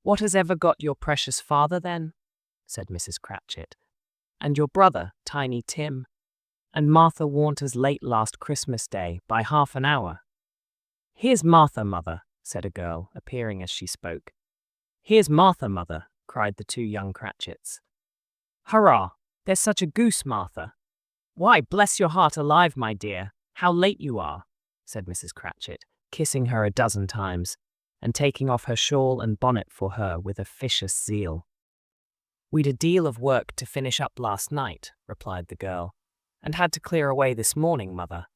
"What has ever got your precious father, then?" said Mrs. Cratchit. "And your brother, Tiny Tim? And Martha warn't as late last Christmas Day by half an hour." "Here's Martha, mother," said a girl, appearing as she spoke. "Here's Martha, mother," cried the two young Cratchits. "Hurrah! There's such a goose, Martha." "Why, bless your heart alive, my dear, how late you are," said Mrs. Cratchit, kissing her a dozen times, and taking off her shawl and bonnet for her with officious zeal. "We'd a deal of work to finish up last night," replied the girl, "and had to clear away this morning, mother."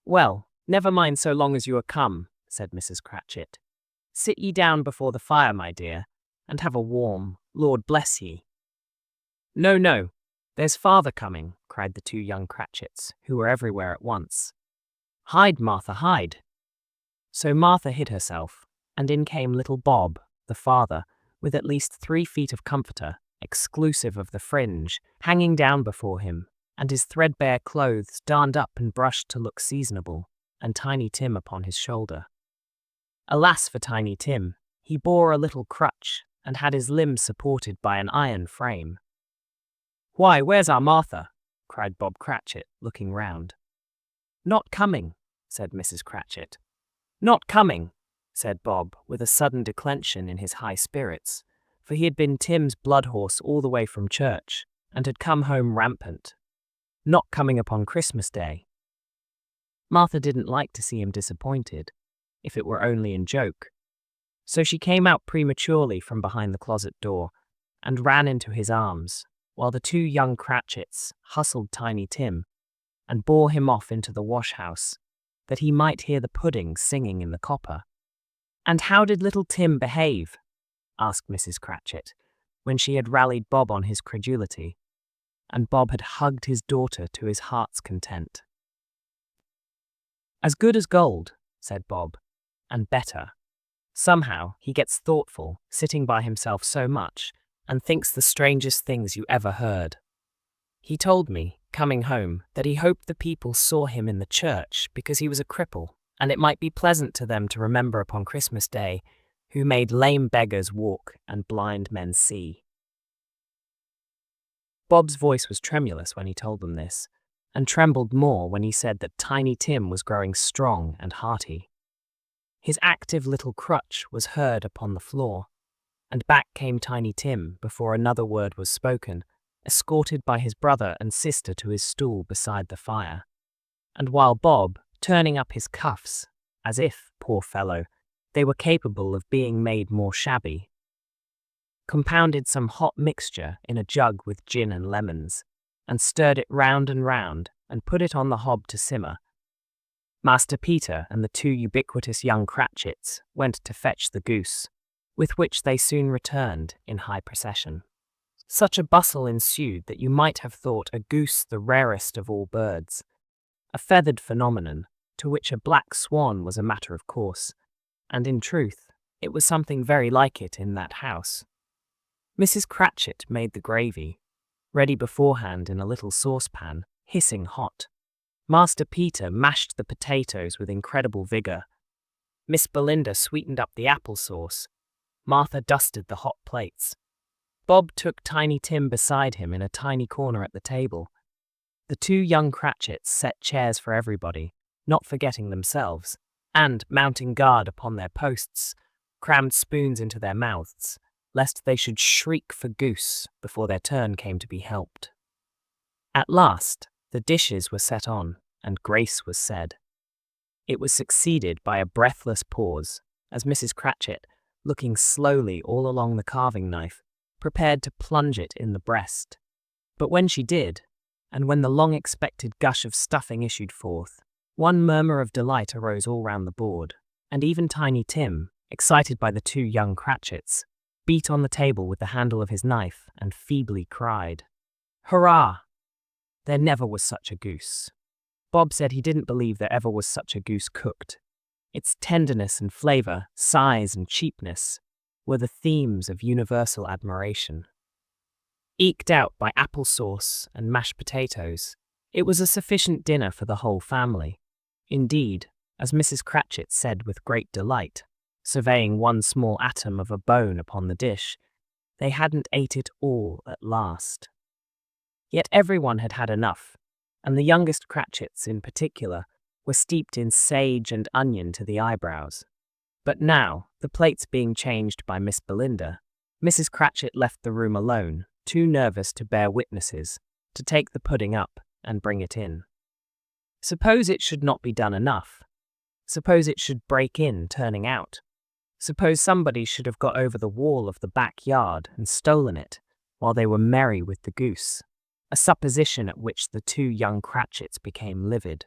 "Well, never mind so long as you are come," said Mrs. Cratchit. "Sit ye down before the fire, my dear, and have a warm, Lord bless ye." "No, no, there's father coming," cried the two young Cratchits, who were everywhere at once. "Hide, Martha, hide." So Martha hid herself, and in came little Bob, the father, with at least 3 feet of comforter, exclusive of the fringe, hanging down before him, and his threadbare clothes darned up and brushed to look seasonable, and Tiny Tim upon his shoulder. Alas for Tiny Tim, he bore a little crutch, and had his limbs supported by an iron frame. "Why, where's our Martha?" cried Bob Cratchit, looking round. "Not coming," said Mrs. Cratchit. "Not coming," said Bob, with a sudden declension in his high spirits, for he had been Tim's blood horse all the way from church, and had come home rampant. "Not coming upon Christmas Day." Martha didn't like to see him disappointed, if it were only in joke, so she came out prematurely from behind the closet door, and ran into his arms, while the two young Cratchits hustled Tiny Tim, and bore him off into the wash-house, that he might hear the pudding singing in the copper. "And how did little Tim behave?" asked Mrs. Cratchit, when she had rallied Bob on his credulity, and Bob had hugged his daughter to his heart's content. "As good as gold," said Bob, "and better. Somehow he gets thoughtful, sitting by himself so much, and thinks the strangest things you ever heard. He told me, coming home, that he hoped the people saw him in the church because he was a cripple, and it might be pleasant to them to remember upon Christmas Day who made lame beggars walk and blind men see." Bob's voice was tremulous when he told them this, and trembled more when he said that Tiny Tim was growing strong and hearty. His active little crutch was heard upon the floor, and back came Tiny Tim before another word was spoken, escorted by his brother and sister to his stool beside the fire. And while Bob, turning up his cuffs, as if, poor fellow, they were capable of being made more shabby, compounded some hot mixture in a jug with gin and lemons, and stirred it round and put it on the hob to simmer, Master Peter and the two ubiquitous young Cratchits went to fetch the goose, with which they soon returned in high procession. Such a bustle ensued that you might have thought a goose the rarest of all birds, a feathered phenomenon, to which a black swan was a matter of course, and in truth, it was something very like it in that house. Mrs. Cratchit made the gravy, ready beforehand in a little saucepan, hissing hot. Master Peter mashed the potatoes with incredible vigour. Miss Belinda sweetened up the apple sauce. Martha dusted the hot plates. Bob took Tiny Tim beside him in a tiny corner at the table. The two young Cratchits set chairs for everybody, not forgetting themselves, and, mounting guard upon their posts, crammed spoons into their mouths, lest they should shriek for goose before their turn came to be helped. At last, the dishes were set on, and grace was said. It was succeeded by a breathless pause, as Mrs. Cratchit, looking slowly all along the carving knife, prepared to plunge it in the breast. But when she did, and when the long-expected gush of stuffing issued forth, one murmur of delight arose all round the board, and even Tiny Tim, excited by the two young Cratchits, beat on the table with the handle of his knife and feebly cried, "Hurrah! There never was such a goose." Bob said he didn't believe there ever was such a goose cooked. Its tenderness and flavour, size and cheapness, were the themes of universal admiration. Eked out by apple sauce and mashed potatoes, it was a sufficient dinner for the whole family. Indeed, as Mrs. Cratchit said with great delight, surveying one small atom of a bone upon the dish. They hadn't ate it all at last. Yet everyone had had enough, and the youngest Cratchits in particular were steeped in sage and onion to the eyebrows. But now, the plates being changed by Miss Belinda, Mrs. Cratchit left the room alone, too nervous to bear witnesses, to take the pudding up and bring it in. Suppose it should not be done enough. Suppose it should break in, turning out. Suppose somebody should have got over the wall of the backyard and stolen it, while they were merry with the goose, a supposition at which the two young Cratchits became livid.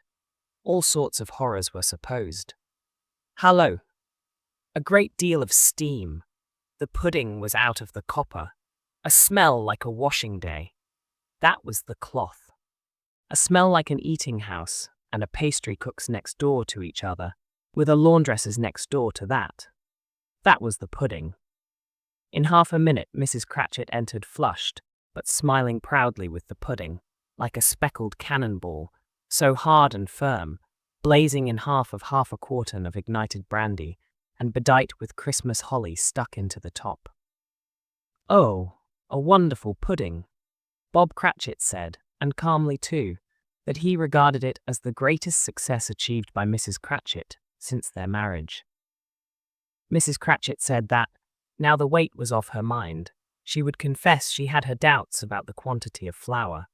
All sorts of horrors were supposed. Hallo! A great deal of steam. The pudding was out of the copper. A smell like a washing day. That was the cloth. A smell like an eating house, and a pastry cook's next door to each other, with a laundress's next door to that. That was the pudding. In half a minute Mrs. Cratchit entered flushed, but smiling proudly with the pudding, like a speckled cannonball, so hard and firm, blazing in half a quartern of ignited brandy, and bedight with Christmas holly stuck into the top. "Oh, a wonderful pudding," Bob Cratchit said, and calmly too, that he regarded it as the greatest success achieved by Mrs. Cratchit since their marriage. Mrs. Cratchit said that, now the weight was off her mind, she would confess she had her doubts about the quantity of flour.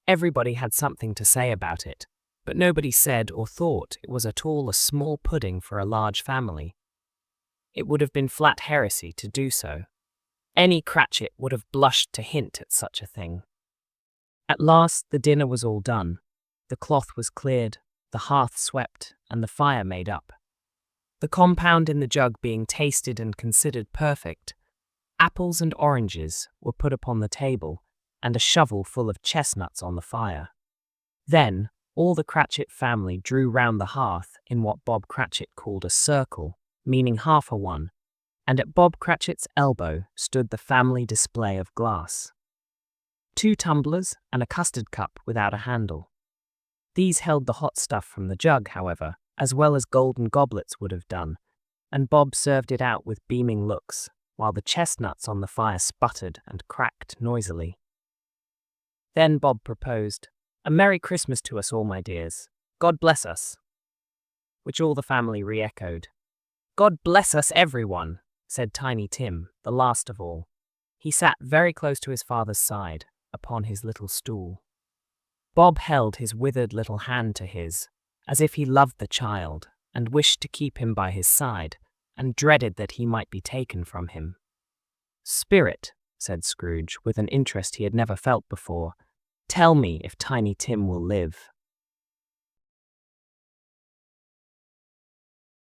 Everybody had something to say about it, but nobody said or thought it was at all a small pudding for a large family. It would have been flat heresy to do so. Any Cratchit would have blushed to hint at such a thing. At last the dinner was all done. The cloth was cleared, the hearth swept, and the fire made up. The compound in the jug being tasted and considered perfect, apples and oranges were put upon the table, and a shovel full of chestnuts on the fire. Then all the Cratchit family drew round the hearth in what Bob Cratchit called a circle, meaning half a one, and at Bob Cratchit's elbow stood the family display of glass. 2 tumblers and a custard cup without a handle. These held the hot stuff from the jug, however, as well as golden goblets would have done, and Bob served it out with beaming looks, while the chestnuts on the fire sputtered and cracked noisily. Then Bob proposed, "A Merry Christmas to us all, my dears. God bless us," which all the family re-echoed. "God bless us, everyone," said Tiny Tim, the last of all. He sat very close to his father's side, upon his little stool. Bob held his withered little hand to his, as if he loved the child, and wished to keep him by his side, and dreaded that he might be taken from him. "Spirit," said Scrooge, with an interest he had never felt before, "tell me if Tiny Tim will live."